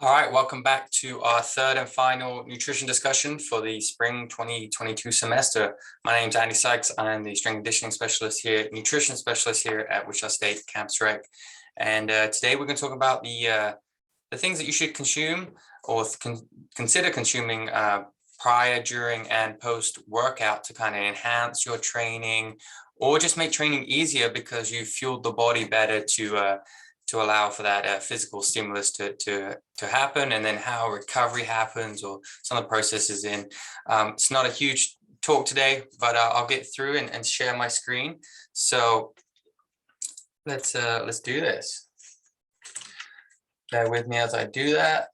All right, welcome back to our third and final nutrition discussion for the spring 2022 semester. My name is Andy Sykes. I'm the strength and conditioning specialist here, nutrition specialist here at Wichita State Campus Rec. And today we're going to talk about the things that you should consume or consider consuming prior, during, and post workout to kind of enhance your training or just make training easier because you fueled the body better to allow for that physical stimulus to happen, and then how recovery happens or some of the processes in. It's not a huge talk today, but I'll get through and share my screen. So let's do this. Bear with me as I do that.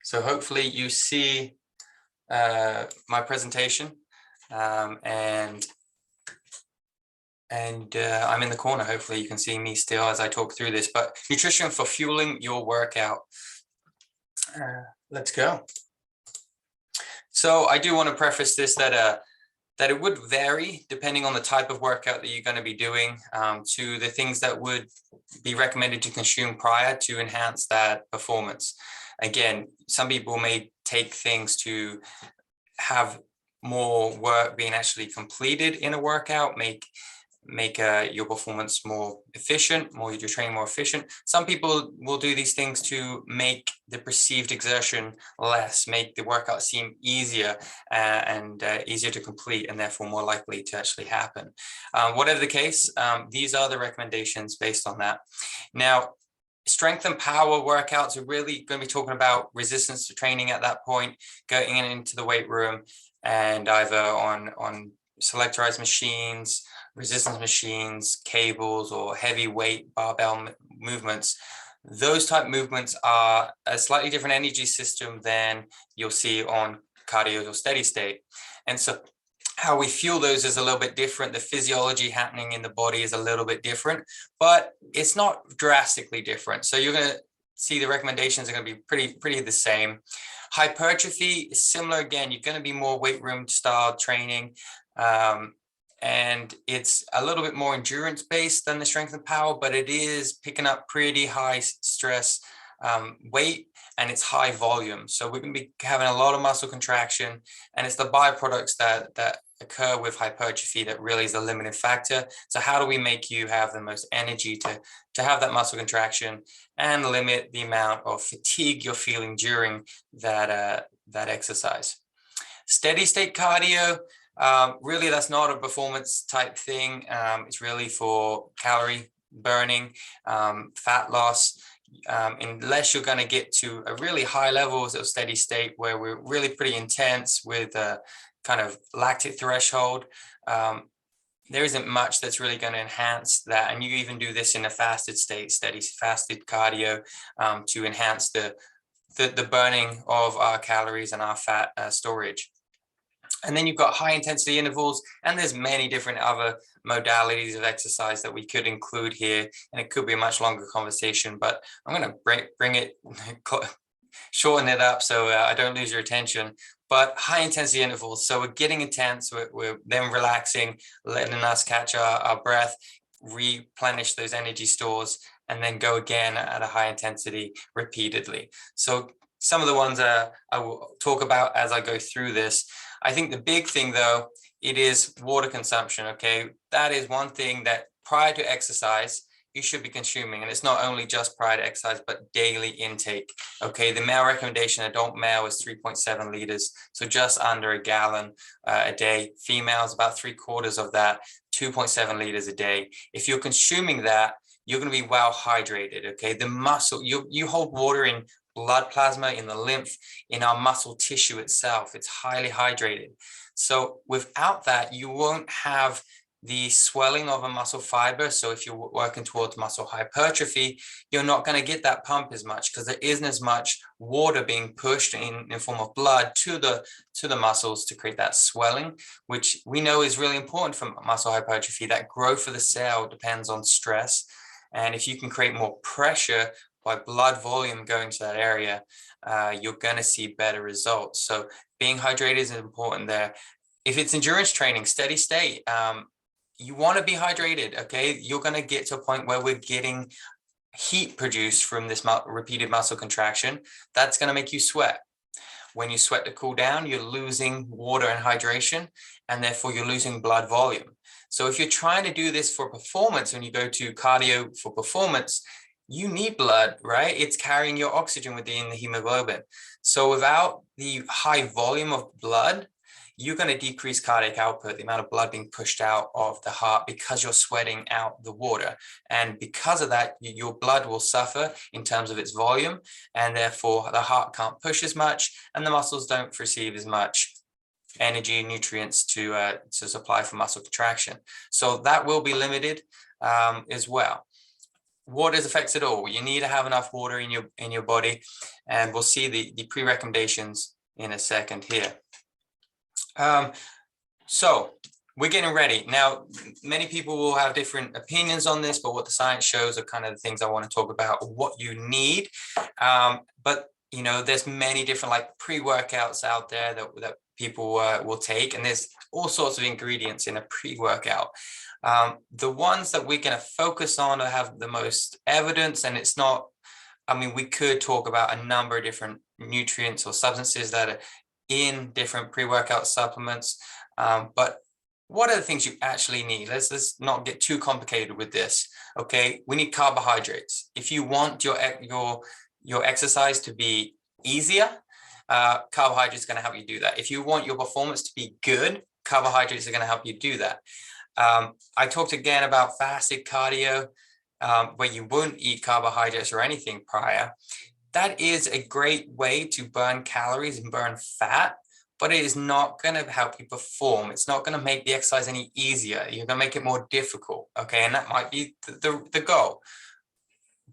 So hopefully you see my presentation, and I'm in the corner. Hopefully you can see me still as I talk through this, but nutrition for fueling your workout. Let's go. So I do want to preface this that it would vary depending on the type of workout that you're going to be doing, to the things that would be recommended to consume prior to enhance that performance. Again, some people may take things to have more work being actually completed in a workout, make your performance more efficient, your training more efficient. Some people will do these things to make the perceived exertion less, make the workout seem easier and easier to complete, and therefore more likely to actually happen. Whatever the case, these are the recommendations based on that. Now, strength and power workouts are really going to be talking about resistance to training at that point, going into the weight room and either on selectorized machines, resistance machines, cables, or heavy weight barbell movements. Those type movements are a slightly different energy system than you'll see on cardio or steady state. And so how we fuel those is a little bit different. The physiology happening in the body is a little bit different, but it's not drastically different. So you're going to see the recommendations are going to be pretty the same. Hypertrophy is similar. Again, you're going to be more weight room style training. And it's a little bit more endurance based than the strength and power, but it is picking up pretty high stress weight, and it's high volume. So we're going to be having a lot of muscle contraction, and it's the byproducts that occur with hypertrophy that really is the limiting factor. So how do we make you have the most energy to have that muscle contraction and limit the amount of fatigue you're feeling during that exercise? Steady state cardio, really that's not a performance type thing. It's really for calorie burning, fat loss, unless you're going to get to a really high levels of steady state where we're really pretty intense with a kind of lactic threshold. There isn't much that's really going to enhance that. And you even do this in a fasted state, steady fasted cardio, to enhance the burning of our calories and our fat storage. And then you've got high intensity intervals, and there's many different other modalities of exercise that we could include here, and it could be a much longer conversation, but I'm going to bring it, shorten it up so I don't lose your attention. But high intensity intervals, so we're getting intense, we're then relaxing, letting us catch our breath, replenish those energy stores, and then go again at a high intensity repeatedly. So some of the ones I will talk about as I go through this. I think the big thing, though, it is water consumption, okay? That is one thing that prior to exercise, you should be consuming. And it's not only just prior to exercise, but daily intake, okay? The male recommendation, adult male, is 3.7 liters, so just under a gallon a day. Females, about 3/4 of that, 2.7 liters a day. If you're consuming that, you're going to be well hydrated, okay? The muscle, you hold water in blood plasma, in the lymph, in our muscle tissue itself. It's highly hydrated. So without that, you won't have the swelling of a muscle fiber. So if you're working towards muscle hypertrophy, you're not going to get that pump as much because there isn't as much water being pushed in form of blood to the muscles to create that swelling, which we know is really important for muscle hypertrophy. That growth of the cell depends on stress. And if you can create more pressure by blood volume going to that area, you're going to see better results. So being hydrated is important there. If it's endurance training, steady state, you want to be hydrated, okay? You're going to get to a point where we're getting heat produced from this repeated muscle contraction, that's going to make you sweat. When you sweat to cool down, you're losing water and hydration, and therefore you're losing blood volume. So if you're trying to do this for performance, when you go to cardio for performance, you need blood, right? It's carrying your oxygen within the hemoglobin. So without the high volume of blood, you're going to decrease cardiac output, the amount of blood being pushed out of the heart, because you're sweating out the water. And because of that, your blood will suffer in terms of its volume, and therefore the heart can't push as much, and the muscles don't receive as much energy and nutrients to supply for muscle contraction. So that will be limited as well. Water affects it all. You need to have enough water in your body, and we'll see the pre-recommendations in a second here. So we're getting ready. Now, many people will have different opinions on this, but what the science shows are kind of the things I want to talk about, what you need. But, you know, there's many different like pre-workouts out there that people will take, and there's all sorts of ingredients in a pre-workout. The ones that we're going to focus on or have the most evidence, and it's not, I mean, we could talk about a number of different nutrients or substances that are in different pre-workout supplements, but what are the things you actually need? Let's not get too complicated with this. Okay, we need carbohydrates. If you want your exercise to be easier, carbohydrates are going to help you do that. If you want your performance to be good, carbohydrates are going to help you do that. I talked again about fasted cardio, where you won't eat carbohydrates or anything prior. That is a great way to burn calories and burn fat, but it is not going to help you perform. It's not going to make the exercise any easier. You're going to make it more difficult. Okay, and that might be the goal.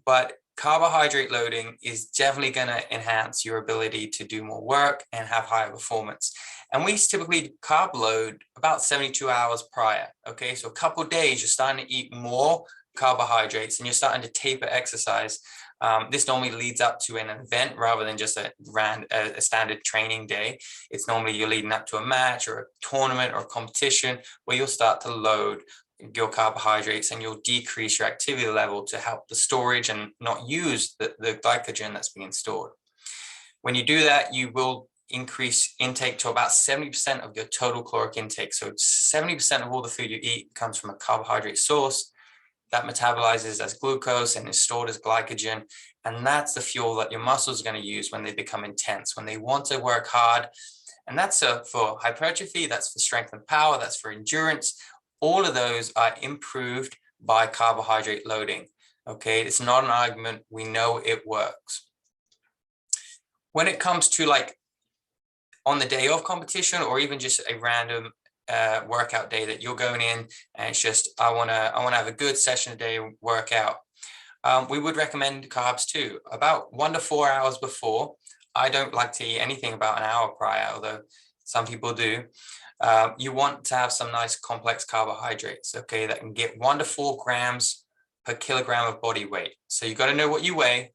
But carbohydrate loading is definitely going to enhance your ability to do more work and have higher performance. And we typically carb load about 72 hours prior. Okay, so a couple of days, you're starting to eat more carbohydrates and you're starting to taper exercise. This normally leads up to an event rather than just a standard training day. It's normally you're leading up to a match or a tournament or a competition where you'll start to load your carbohydrates, and you'll decrease your activity level to help the storage and not use the glycogen that's being stored. When you do that, you will increase intake to about 70% of your total caloric intake. So 70% of all the food you eat comes from a carbohydrate source that metabolizes as glucose and is stored as glycogen. And that's the fuel that your muscles are going to use when they become intense, when they want to work hard. And that's for hypertrophy, that's for strength and power, that's for endurance. All of those are improved by carbohydrate loading. Okay, it's not an argument. We know it works. When it comes to like on the day of competition, or even just a random workout day that you're going in and it's just I want to have a good session a day workout, we would recommend carbs too, about 1 to 4 hours before. I don't like to eat anything about an hour prior, although some people do. You want to have some nice complex carbohydrates, okay, that can get 1 to 4 grams per kilogram of body weight. So you got to know what you weigh.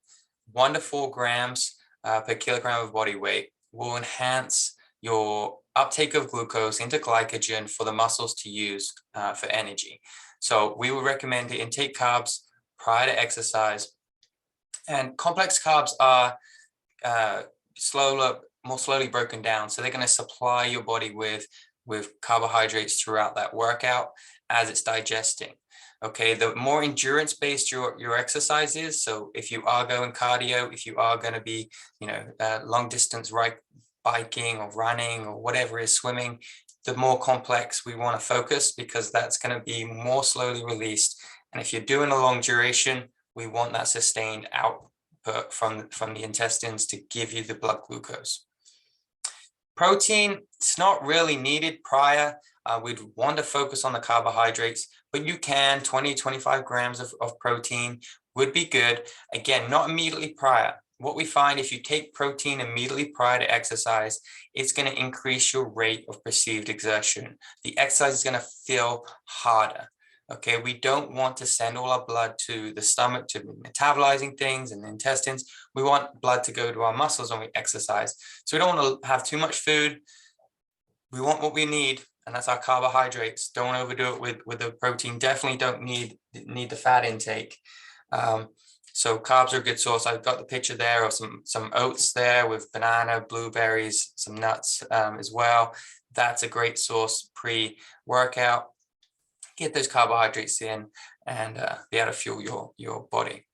1 to 4 grams per kilogram of body weight will enhance your uptake of glucose into glycogen for the muscles to use for energy. So we would recommend to intake carbs prior to exercise. And complex carbs are more slowly broken down. So they're going to supply your body with carbohydrates throughout that workout as it's digesting. Okay, the more endurance-based your exercise is, so if you are going cardio, if you are going to be, long distance biking or running or whatever is swimming, the more complex we want to focus, because that's going to be more slowly released. And if you're doing a long duration, we want that sustained output from the intestines to give you the blood glucose. Protein, it's not really needed prior. We'd want to focus on the carbohydrates, but you can, 20-25 grams of protein would be good. Again, not immediately prior. What we find, if you take protein immediately prior to exercise, it's going to increase your rate of perceived exertion. The exercise is going to feel harder. Okay, we don't want to send all our blood to the stomach to metabolizing things and the intestines. We want blood to go to our muscles when we exercise. So we don't want to have too much food. We want what we need, and that's our carbohydrates. Don't overdo it with the protein. Definitely don't need the fat intake. So carbs are a good source. I've got the picture there of some oats there with banana, blueberries, some nuts as well. That's a great source pre-workout. Get those carbohydrates in and be able to fuel your body.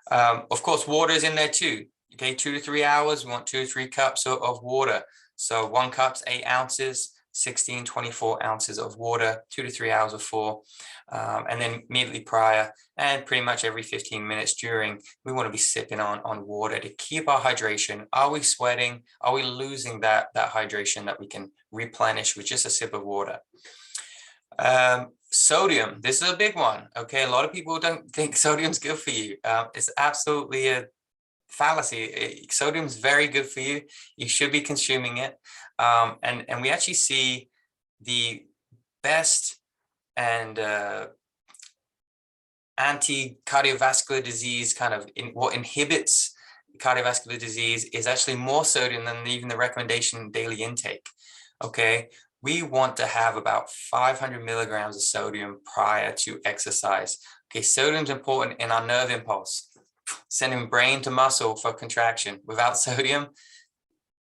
Of course, water is in there too. Okay, 2 to 3 hours, we want 2 to 3 cups of water. So 1 cup's 8 ounces, 16, 24 ounces of water, 2 to 3 hours before, and then immediately prior, and pretty much every 15 minutes during, we want to be sipping on water to keep our hydration. Are we sweating? Are we losing that hydration that we can replenish with just a sip of water? Sodium, this is a big one. Okay, a lot of people don't think sodium's good for you. It's absolutely a fallacy. Sodium's very good for you. You should be consuming it. And we actually see the best and anti-cardiovascular disease kind of what inhibits cardiovascular disease is actually more sodium than even the recommendation daily intake. Okay, we want to have about 500 milligrams of sodium prior to exercise. Okay, sodium's important in our nerve impulse, sending brain to muscle for contraction. Without sodium,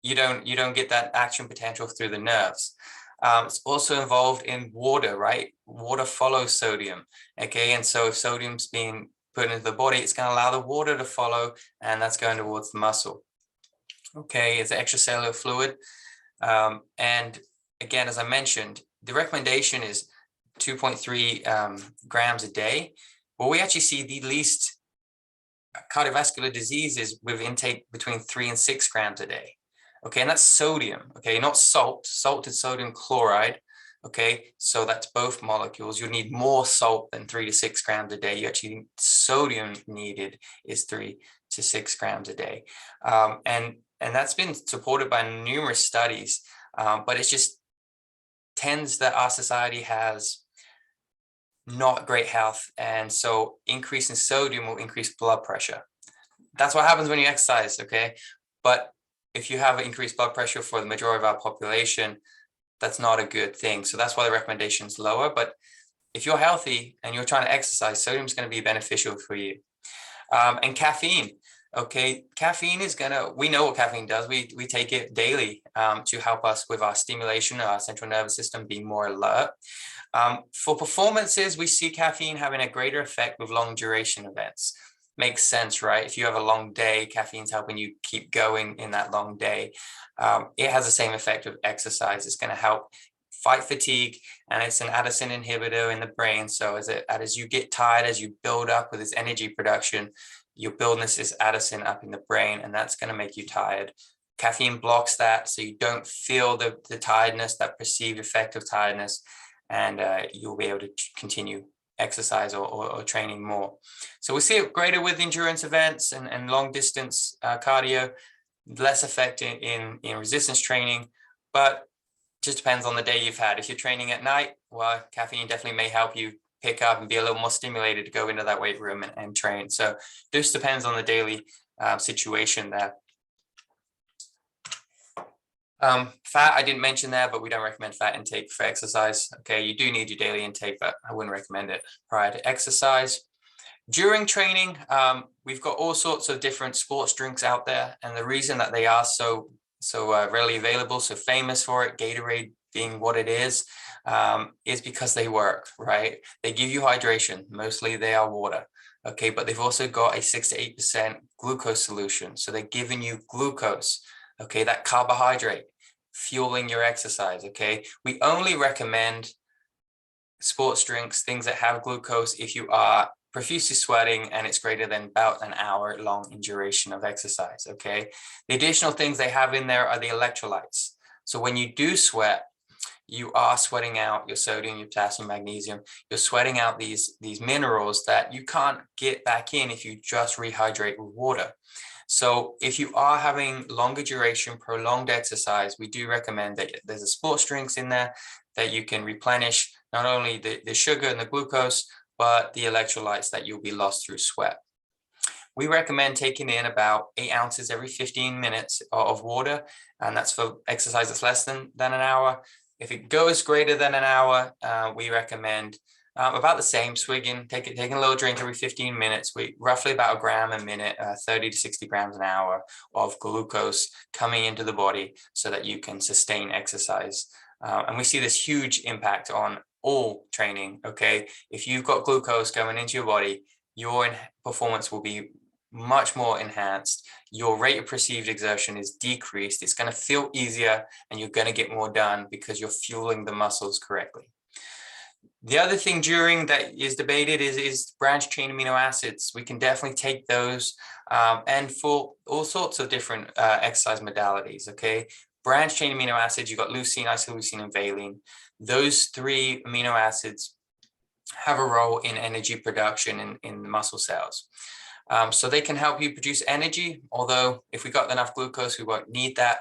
you don't get that action potential through the nerves. It's also involved in water, right? Water follows sodium. Okay, and so if sodium's being put into the body, it's going to allow the water to follow, and that's going towards the muscle. Okay, it's extracellular fluid, and again, as I mentioned, the recommendation is 2.3 grams a day. Well, we actually see the least cardiovascular diseases with intake between 3 and 6 grams a day. Okay, and that's sodium. Okay, not salt. Salt is sodium chloride. Okay, so that's both molecules. You need more salt than 3 to 6 grams a day. You actually sodium needed is 3 to 6 grams a day, and that's been supported by numerous studies. But it's just tends that our society has not great health, and so increasing sodium will increase blood pressure. That's what happens when you exercise, okay? But if you have increased blood pressure for the majority of our population, that's not a good thing. So that's why the recommendation is lower. But if you're healthy and you're trying to exercise, sodium is going to be beneficial for you. And caffeine. Okay, caffeine is we know what caffeine does. We take it daily to help us with our stimulation, our central nervous system being more alert. For performances, we see caffeine having a greater effect with long duration events. Makes sense, right? If you have a long day, caffeine's helping you keep going in that long day. It has the same effect with exercise. It's going to help fight fatigue, and it's an adenosine inhibitor in the brain. So as you get tired, as you build up with this energy production, you're building this adenosine up in the brain, and that's going to make you tired. Caffeine blocks that, so you don't feel the tiredness, that perceived effect of tiredness, and you'll be able to continue exercise or training more. So we see it greater with endurance events and long distance cardio, less effect in resistance training, but just depends on the day you've had. If you're training at night, well, caffeine definitely may help you pick up and be a little more stimulated to go into that weight room and train. So this depends on the daily situation there. Fat, I didn't mention there, but we don't recommend fat intake for exercise. Okay, you do need your daily intake, but I wouldn't recommend it prior to exercise. During training, we've got all sorts of different sports drinks out there, and the reason that they are so readily available, so famous for it, Gatorade being what it is because they work, right? They give you hydration. Mostly they are water. Okay, but they've also got a 6 to 8% glucose solution. So they're giving you glucose, okay, that carbohydrate, fueling your exercise, okay? We only recommend sports drinks, things that have glucose, if you are profusely sweating and it's greater than about an hour long in duration of exercise, okay? The additional things they have in there are the electrolytes. So when you do sweat, you are sweating out your sodium, your potassium, magnesium. You're sweating out these minerals that you can't get back in if you just rehydrate with water. So if you are having longer duration, prolonged exercise, we do recommend that there's a sports drinks in there that you can replenish not only the sugar and the glucose, but the electrolytes that you'll be lost through sweat. We recommend taking in about 8 ounces every 15 minutes of water, and that's for exercise that's less than an hour. If it goes greater than an hour, we recommend About the same, swigging, taking a little drink every 15 minutes. We roughly about a gram a minute, 30 to 60 grams an hour of glucose coming into the body so that you can sustain exercise. And we see this huge impact on all training. Okay, if you've got glucose going into your body, your performance will be much more enhanced. Your rate of perceived exertion is decreased. It's going to feel easier and you're going to get more done because you're fueling the muscles correctly. The other thing during that is debated is branched chain amino acids. We can definitely take those and for all sorts of different exercise modalities, okay? Branched chain amino acids, you've got leucine, isoleucine, and valine. Those three amino acids have a role in energy production in muscle cells. So they can help you produce energy, although if we got enough glucose, we won't need that.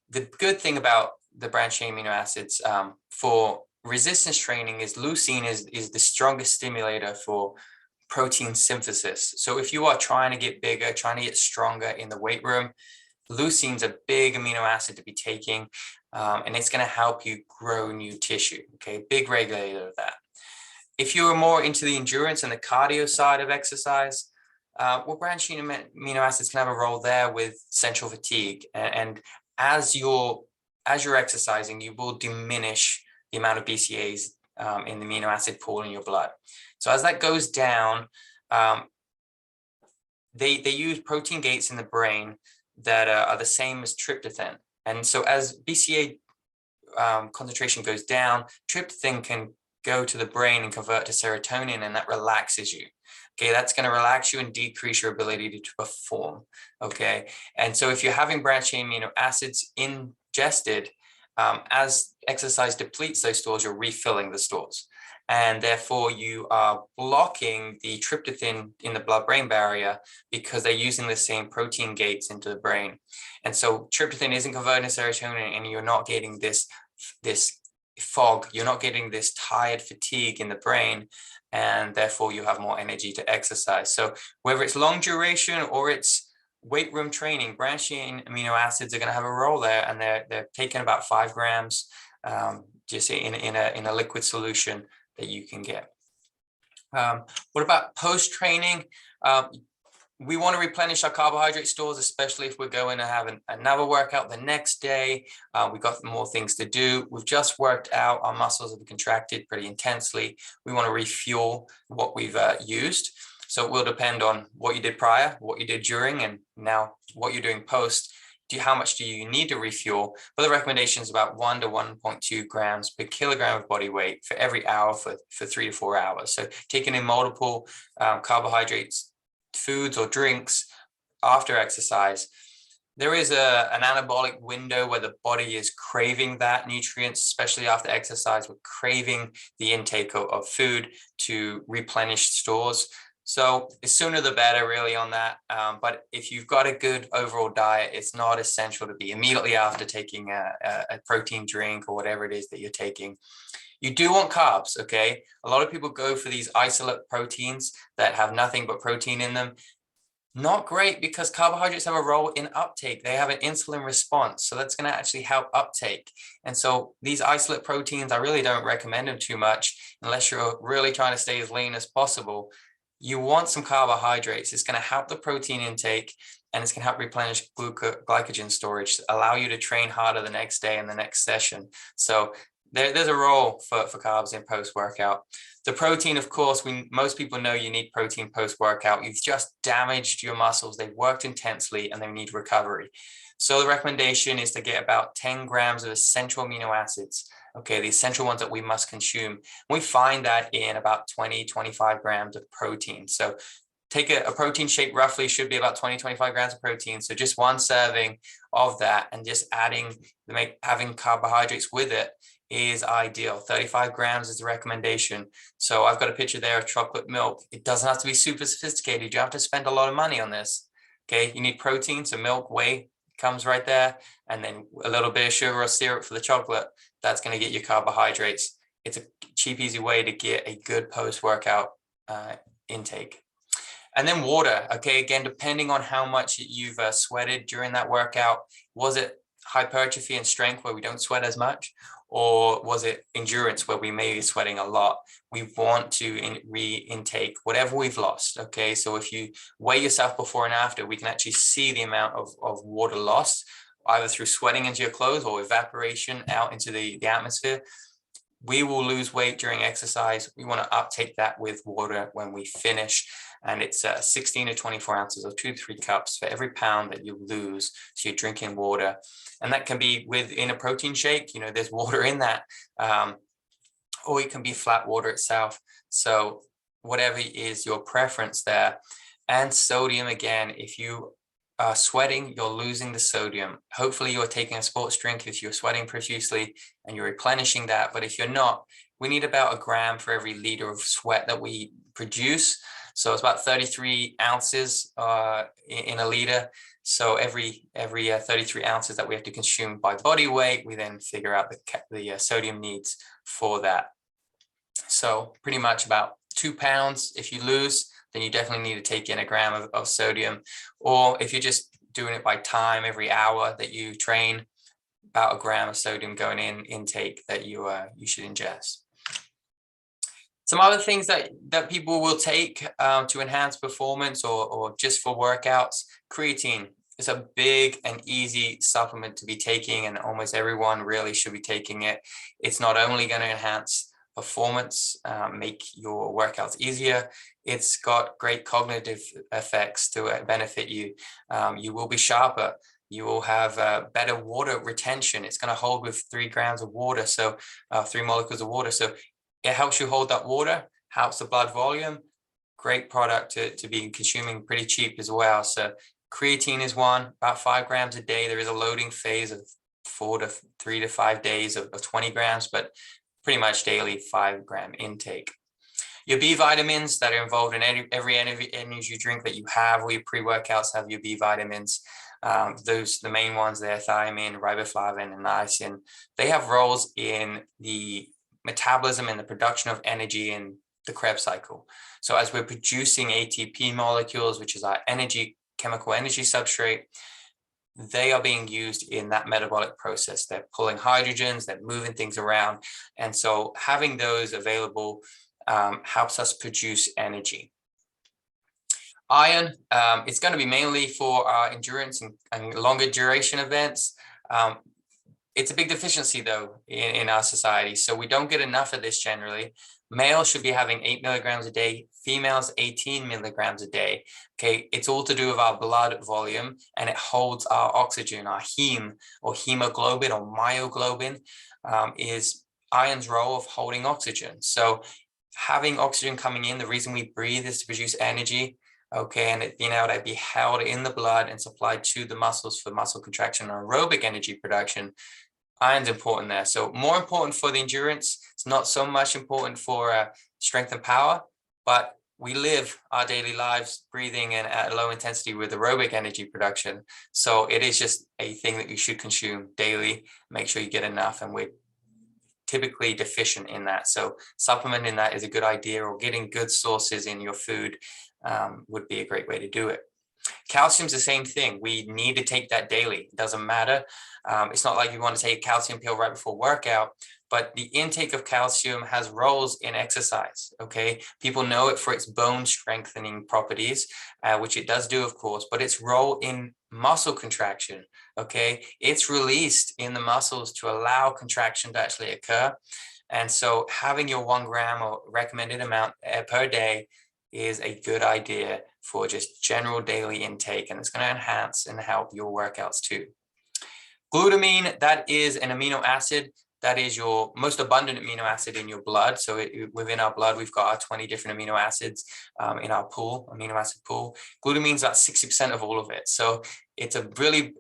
The good thing about the branched chain amino acids for resistance training is leucine is the strongest stimulator for protein synthesis. So if you are trying to get bigger, trying to get stronger in the weight room, leucine's a big amino acid to be taking, and it's going to help you grow new tissue. Okay, big regulator of that. If you are more into the endurance and the cardio side of exercise, well, branched chain amino acids can have a role there with central fatigue, and as you're exercising, you will diminish the amount of BCAAs in the amino acid pool in your blood. So as that goes down, they use protein gates in the brain that are the same as tryptophan. And so as BCAA concentration goes down, tryptophan can go to the brain and convert to serotonin, and that relaxes you. Okay, that's going to relax you and decrease your ability to perform. Okay, and so if you're having branched chain amino acids ingested, as exercise depletes those stores, you're refilling the stores. And therefore, you are blocking the tryptophan in the blood-brain barrier because they're using the same protein gates into the brain. And so tryptophan isn't converting to serotonin, and you're not getting this fog. You're not getting this tired fatigue in the brain, and therefore you have more energy to exercise. So whether it's long duration or it's weight room training, branched chain amino acids are going to have a role there, and they're taking about 5 grams just in a liquid solution that you can get. What about post training? We want to replenish our carbohydrate stores, especially if we're going to have another workout the next day. We've got more things to do. We've just worked out, our muscles have contracted pretty intensely. We want to refuel what we've used. So it will depend on what you did prior, what you did during, and now what you're doing post. How much do you need to refuel? But the recommendation is about 1 to 1.2 grams per kilogram of body weight for every hour for 3 to 4 hours. So taking in multiple carbohydrates, foods or drinks after exercise. There is an anabolic window where the body is craving that nutrients, especially after exercise. We're craving the intake of food to replenish stores. So the sooner the better really on that. But if you've got a good overall diet, it's not essential to be immediately after taking a protein drink or whatever it is that you're taking. You do want carbs, okay? A lot of people go for these isolate proteins that have nothing but protein in them. Not great, because carbohydrates have a role in uptake. They have an insulin response, so that's going to actually help uptake. And so these isolate proteins, I really don't recommend them too much unless you're really trying to stay as lean as possible. You want some carbohydrates. It's going to help the protein intake, and it's going to help replenish glycogen storage, allow you to train harder the next day and the next session. So there's a role for carbs in post-workout. The protein, of course, most people know you need protein post-workout. You've just damaged your muscles. They've worked intensely and they need recovery. So the recommendation is to get about 10 grams of essential amino acids. Okay, the essential ones that we must consume. We find that in about 20-25 grams of protein. So take a protein shake, roughly should be about 20-25 grams of protein. So just one serving of that, and just having carbohydrates with it is ideal. 35 grams is the recommendation. So I've got a picture there of chocolate milk. It doesn't have to be super sophisticated. You don't have to spend a lot of money on this. Okay, you need protein, so milk, whey comes right there, and then a little bit of sugar or syrup for the chocolate. That's going to get you carbohydrates. It's a cheap, easy way to get a good post-workout intake. And then water. Okay, again, depending on how much you've sweated during that workout, was it hypertrophy and strength where we don't sweat as much, or was it endurance where we may be sweating a lot? We want to re-intake whatever we've lost, okay? So if you weigh yourself before and after, we can actually see the amount of water lost, either through sweating into your clothes or evaporation out into the atmosphere. We will lose weight during exercise. We want to uptake that with water when we finish. And it's 16 to 24 ounces or 2 to 3 cups for every pound that you lose. So you're drinking water. And that can be within a protein shake, there's water in that. Or it can be flat water itself. So whatever is your preference there. And sodium, again, if you are sweating, you're losing the sodium. Hopefully you're taking a sports drink if you're sweating profusely and you're replenishing that. But if you're not, we need about 1 gram for every liter of sweat that we produce. So it's about 33 ounces in a liter. So every 33 ounces that we have to consume by body weight, we then figure out the sodium needs for that. So pretty much about 2 pounds. If you lose, then you definitely need to take in 1 gram of sodium. Or if you're just doing it by time, every hour that you train, about 1 gram of sodium going in intake that you should ingest. Some other things that people will take to enhance performance or just for workouts: creatine is a big and easy supplement to be taking, and almost everyone really should be taking it. It's not only going to enhance performance, make your workouts easier, it's got great cognitive effects to benefit you. You will be sharper. You will have better water retention. It's going to hold with 3 grams of water, so 3 molecules of water. So it helps you hold that water, helps the blood volume. Great product to be consuming, pretty cheap as well. So creatine is one, about 5 grams a day. There is a loading phase of 3 to 5 days of 20 grams, but pretty much daily 5 gram intake. Your B vitamins that are involved in every energy drink that you have, or your pre-workouts have your B vitamins. The main ones there, thiamine, riboflavin, and niacin. They have roles in the metabolism and the production of energy in the Krebs cycle. So as we're producing ATP molecules, which is our chemical energy substrate, they are being used in that metabolic process. They're pulling hydrogens, they're moving things around. And so having those available helps us produce energy. Iron, it's going to be mainly for our endurance and longer duration events. It's a big deficiency though in our society. So we don't get enough of this generally. Males should be having 8 milligrams a day, females 18 milligrams a day. Okay, it's all to do with our blood volume, and it holds our oxygen. Our heme or hemoglobin or myoglobin is iron's role of holding oxygen. So having oxygen coming in, the reason we breathe is to produce energy. Okay, and it being able to be held in the blood and supplied to the muscles for muscle contraction and aerobic energy production. Iron's important there. So more important for the endurance. It's not so much important for strength and power, but we live our daily lives breathing and at a low intensity with aerobic energy production. So it is just a thing that you should consume daily. Make sure you get enough, and we're typically deficient in that. So supplementing that is a good idea, or getting good sources in your food would be a great way to do it. Calcium's the same thing. We need to take that daily. It doesn't matter. It's not like you want to take a calcium pill right before workout, but the intake of calcium has roles in exercise. Okay, people know it for its bone strengthening properties, which it does do, of course, but its role in muscle contraction. Okay, it's released in the muscles to allow contraction to actually occur. And so having your 1 gram or recommended amount per day is a good idea for just general daily intake, and it's going to enhance and help your workouts too. Glutamine, that is an amino acid. That is your most abundant amino acid in your blood. So within our blood, we've got our 20 different amino acids in our amino acid pool. Glutamine is about 60% of all of it. So it's a really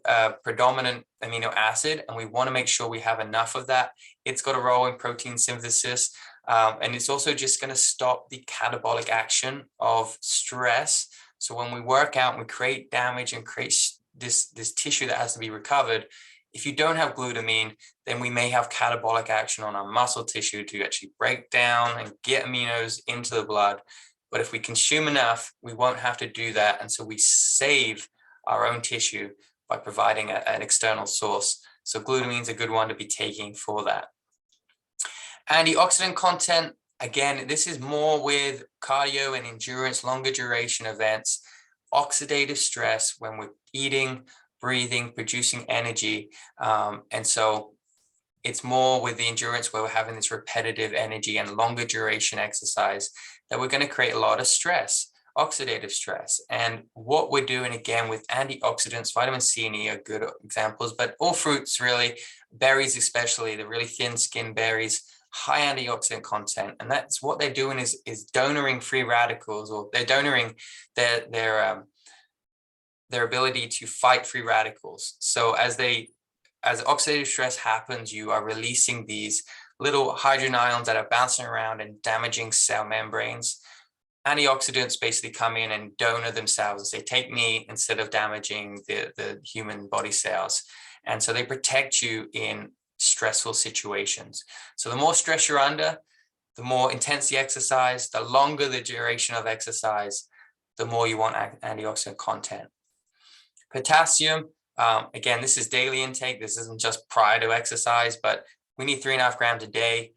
predominant amino acid, and we want to make sure we have enough of that. It's got a role in protein synthesis. And it's also just going to stop the catabolic action of stress. So when we work out and we create damage and create this tissue that has to be recovered, if you don't have glutamine, then we may have catabolic action on our muscle tissue to actually break down and get aminos into the blood. But if we consume enough, we won't have to do that. And so we save our own tissue by providing an external source. So glutamine is a good one to be taking for that. Antioxidant content, again, this is more with cardio and endurance, longer duration events, oxidative stress when we're eating, breathing, producing energy. And so it's more with the endurance where we're having this repetitive energy and longer duration exercise that we're going to create a lot of stress, oxidative stress. And what we're doing again with antioxidants, vitamin C and E are good examples, but all fruits really, berries especially, the really thin skin berries, high antioxidant content. And that's what they're doing is donoring free radicals, or they're donoring their ability to fight free radicals. So as oxidative stress happens, you are releasing these little hydrogen ions that are bouncing around and damaging cell membranes. Antioxidants basically come in and donor themselves and say, take me, instead of damaging the human body cells. And so they protect you in stressful situations. So the more stress you're under, the more intense the exercise, the longer the duration of exercise, the more you want antioxidant content. Potassium, again, this is daily intake. This isn't just prior to exercise, but we need 3.5 grams a day.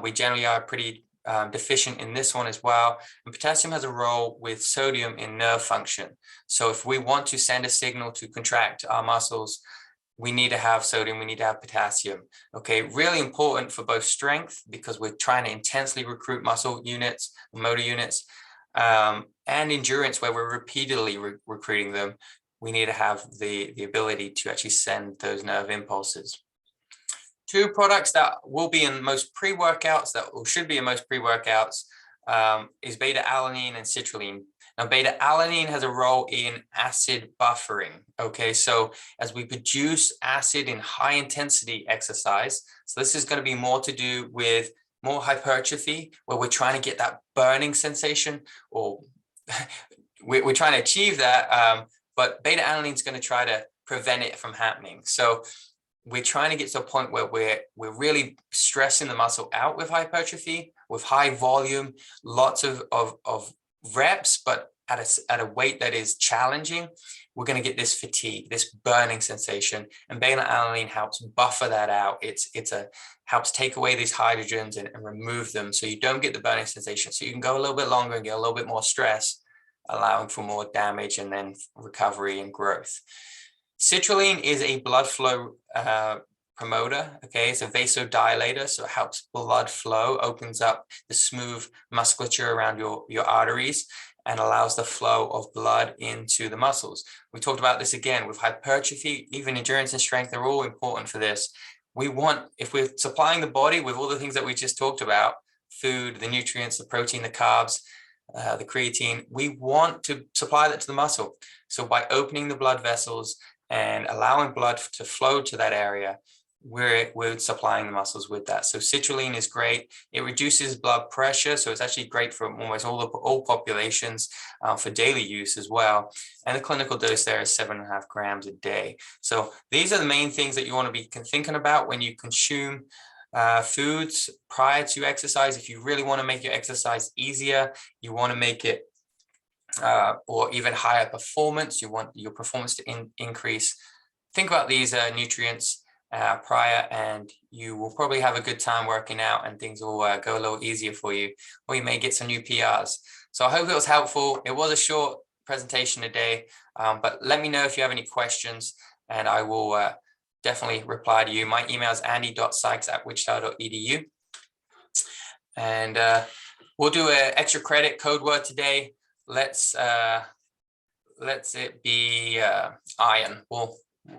We generally are pretty deficient in this one as well. And potassium has a role with sodium in nerve function. So if we want to send a signal to contract our muscles, we need to have sodium, we need to have potassium. Okay, really important for both strength, because we're trying to intensely recruit muscle units, motor units, and endurance, where we're repeatedly recruiting them. We need to have the ability to actually send those nerve impulses. 2 products that will be in most pre-workouts, or should be in most pre-workouts, is beta-alanine and citrulline. Now, beta-alanine has a role in acid buffering. Okay, so as we produce acid in high intensity exercise, so this is going to be more to do with more hypertrophy, where we're trying to get that burning sensation, or we're trying to achieve that, but beta-alanine is going to try to prevent it from happening. So we're trying to get to a point where we're really stressing the muscle out with hypertrophy, with high volume, lots of reps, but at a weight that is challenging. We're going to get this fatigue, this burning sensation, and beta-alanine helps buffer that out. It helps take away these hydrogens and remove them, so you don't get the burning sensation. So you can go a little bit longer and get a little bit more stress, allowing for more damage and then recovery and growth. Citrulline is a blood flow promoter. Okay, it's a vasodilator, so it helps blood flow, opens up the smooth musculature around your arteries, and allows the flow of blood into the muscles. We talked about this again with hypertrophy, even endurance and strength, they're all important for this. We want, if we're supplying the body with all the things that we just talked about, food, the nutrients, the protein, the carbs, the creatine, we want to supply that to the muscle. So by opening the blood vessels and allowing blood to flow to that area, we're supplying the muscles with that. So citrulline is great. It reduces blood pressure, so it's actually great for almost all populations, for daily use as well. And the clinical dose there is 7.5 grams a day. So these are the main things that you want to be thinking about when you consume foods prior to exercise. If you really want to make your exercise easier, you want to make it or even higher performance, you want your performance to increase, think about these nutrients prior, and you will probably have a good time working out, and things will go a little easier for you, or you may get some new PRs. So I hope it was helpful. It was a short presentation today, but let me know if you have any questions, and I will definitely reply to you. My email is andy.sykes@wichita.edu. And we'll do an extra credit code word today. Let's it be iron. Well,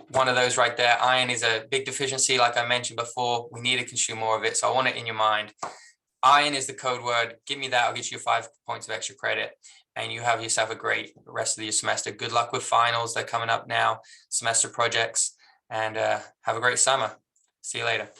one of those right there. Iron is a big deficiency, like I mentioned before. We need to consume more of it, so I want it in your mind. Iron is the code word. Give me that. I'll get you 5 points of extra credit, and you have yourself a great rest of your semester. Good luck with finals. They're coming up now, semester projects, and have a great summer. See you later.